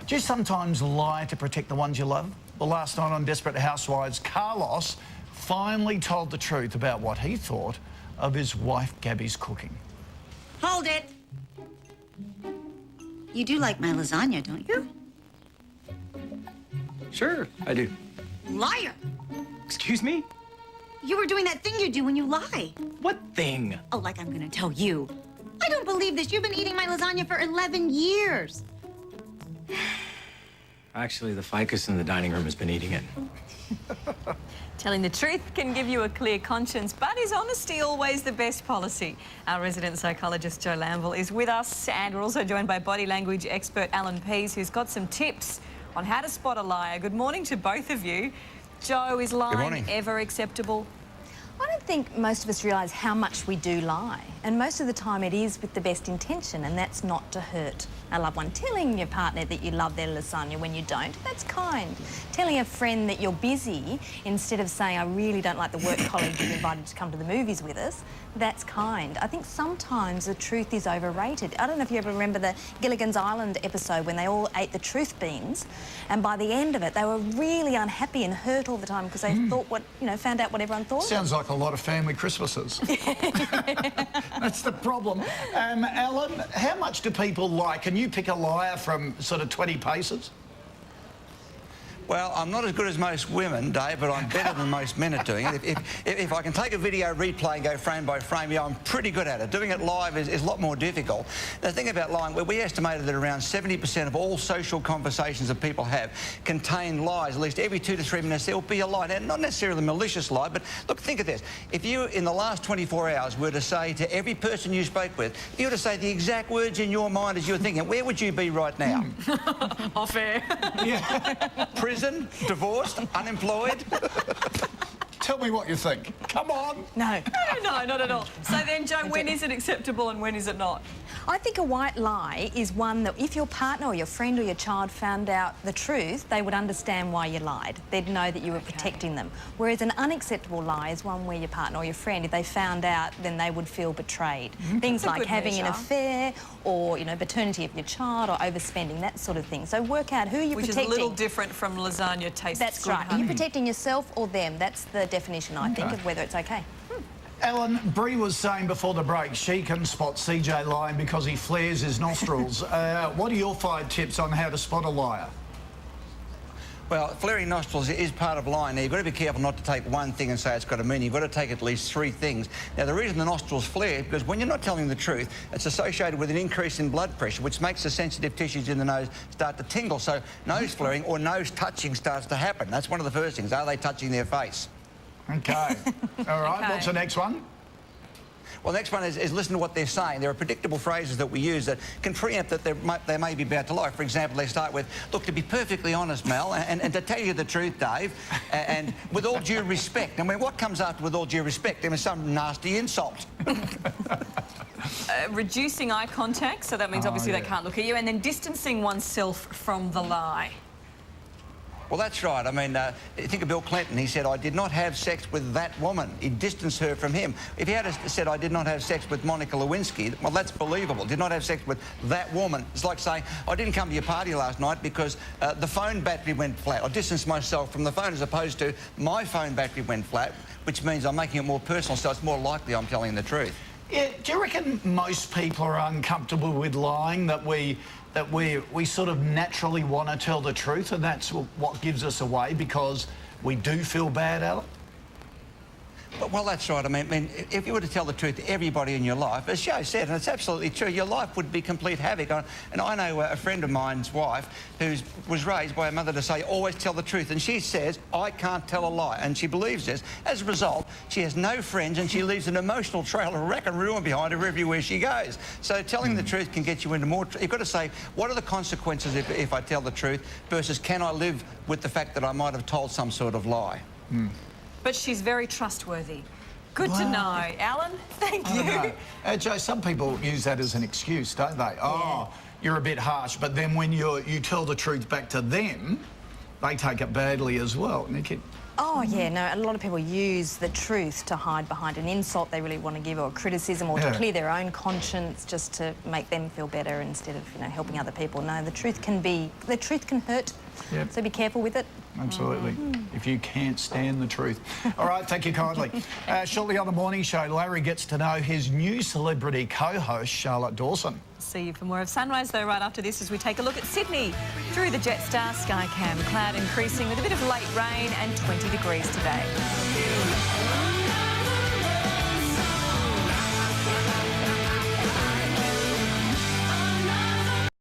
Do you sometimes lie to protect the ones you love? Well, last night on Desperate Housewives, Carlos finally told the truth about what he thought of his wife Gabby's cooking. Hold it. You do like my lasagna, don't you? Sure, I do. Liar! Excuse me? You were doing that thing you do when you lie. What thing? Oh, like I'm gonna tell you. I don't believe this. You've been eating my lasagna for 11 years. Actually, the ficus in the dining room has been eating it. Telling the truth can give you a clear conscience, but is honesty always the best policy? Our resident psychologist, Jo Lamville, is with us, and we're also joined by body language expert Allan, who's got some tips on how to spot a liar. Good morning to both of you. Jo, is lying ever acceptable? I don't think most of us realise how much we do lie, and most of the time it is with the best intention, and that's not to hurt a loved one. Telling your partner that you love their lasagna when you don't, that's kind. Telling a friend that you're busy instead of saying, I really don't like the work colleague you've invited to come to the movies with us, that's kind. I think sometimes the truth is overrated. I don't know if you ever remember the Gilligan's Island episode when they all ate the truth beans, and by the end of it they were really unhappy and hurt all the time because they thought found out what everyone thought. Sounds like a lot of family Christmases. That's the problem. Allan, how much do people lie? Can you pick a liar from sort of 20 paces? Well, I'm not as good as most women, Dave, but I'm better than most men at doing it. If I can take a video replay and go frame by frame, yeah, I'm pretty good at it. Doing it live is a lot more difficult. The thing about lying, we estimated that around 70% of all social conversations that people have contain lies. At least every 2 to 3 minutes there will be a lie. Now, not necessarily a malicious lie, but look, think of this. If you, in the last 24 hours, were to say to every person you spoke with, if you were to say the exact words in your mind as you were thinking, where would you be right now? Off air. Yeah. Prison, divorced, unemployed. Tell me what you think. Come on. No. No, not at all. So then, Jo, when is it acceptable and when is it not? I think a white lie is one that if your partner or your friend or your child found out the truth, they would understand why you lied. They'd know that you were protecting them. Whereas an unacceptable lie is one where your partner or your friend, if they found out, then they would feel betrayed. Things like having an affair or, paternity of your child or overspending, that sort of thing. So work out who you're protecting. Which is a little different from lasagna tastes good. That's right. Are you protecting yourself or them? That's the definition, I think, of whether it's okay. Allan, Bree was saying before the break she can spot CJ lying because he flares his nostrils. What are your 5 tips on how to spot a liar? Well, flaring nostrils is part of lying. Now, you've got to be careful not to take one thing and say it's got a meaning. You've got to take at least 3 things. Now, the reason the nostrils flare is because when you're not telling the truth, it's associated with an increase in blood pressure, which makes the sensitive tissues in the nose start to tingle. So nose flaring or nose touching starts to happen. That's one of the first things. Are they touching their face? OK. All right, Okay. What's the next one? Well, the next one is listen to what they're saying. There are predictable phrases that we use that can preempt that they may be about to lie. For example, they start with, look, to be perfectly honest, Mel, and to tell you the truth, Dave, and with all due respect. I mean, what comes after with all due respect? There was some nasty insult. Reducing eye contact, so that means obviously they can't look at you, and then distancing oneself from the lie. Well, that's right. I mean, think of Bill Clinton. He said, I did not have sex with that woman. He distanced her from him. If he had said, I did not have sex with Monica Lewinsky, well, that's believable. Did not have sex with that woman. It's like saying, I didn't come to your party last night because the phone battery went flat. I distanced myself from the phone as opposed to my phone battery went flat, which means I'm making it more personal, so it's more likely I'm telling the truth. Yeah, do you reckon most people are uncomfortable with lying, that we sort of naturally want to tell the truth, and that's what gives us away because we do feel bad, Allan? Well, that's right. I mean, if you were to tell the truth to everybody in your life, as Jo said, and it's absolutely true, your life would be complete havoc. And I know a friend of mine's wife who was raised by her mother to say, always tell the truth. And she says, I can't tell a lie. And she believes this. As a result, she has no friends and she leaves an emotional trail of wreck and ruin behind her everywhere she goes. So telling the truth can get you into more... You've got to say, what are the consequences if I tell the truth versus can I live with the fact that I might have told some sort of lie? But she's very trustworthy. Good to know. Allan, thank you. Jo, some people use that as an excuse, don't they? Oh, you're a bit harsh, but then when you tell the truth back to them, they take it badly as well. Nikki? Oh, yeah, no, a lot of people use the truth to hide behind an insult they really want to give or a criticism or to Yeah. clear their own conscience just to make them feel better instead of, helping other people. No, the truth can hurt, Yep. so be careful with it. Absolutely. If you can't stand the truth. All right, thank you kindly. Shortly on the morning show, Larry gets to know his new celebrity co-host, Charlotte Dawson. See you for more of Sunrise, though, right after this as we take a look at Sydney through the Jetstar Skycam. Cloud increasing with a bit of late rain and 20 degrees today.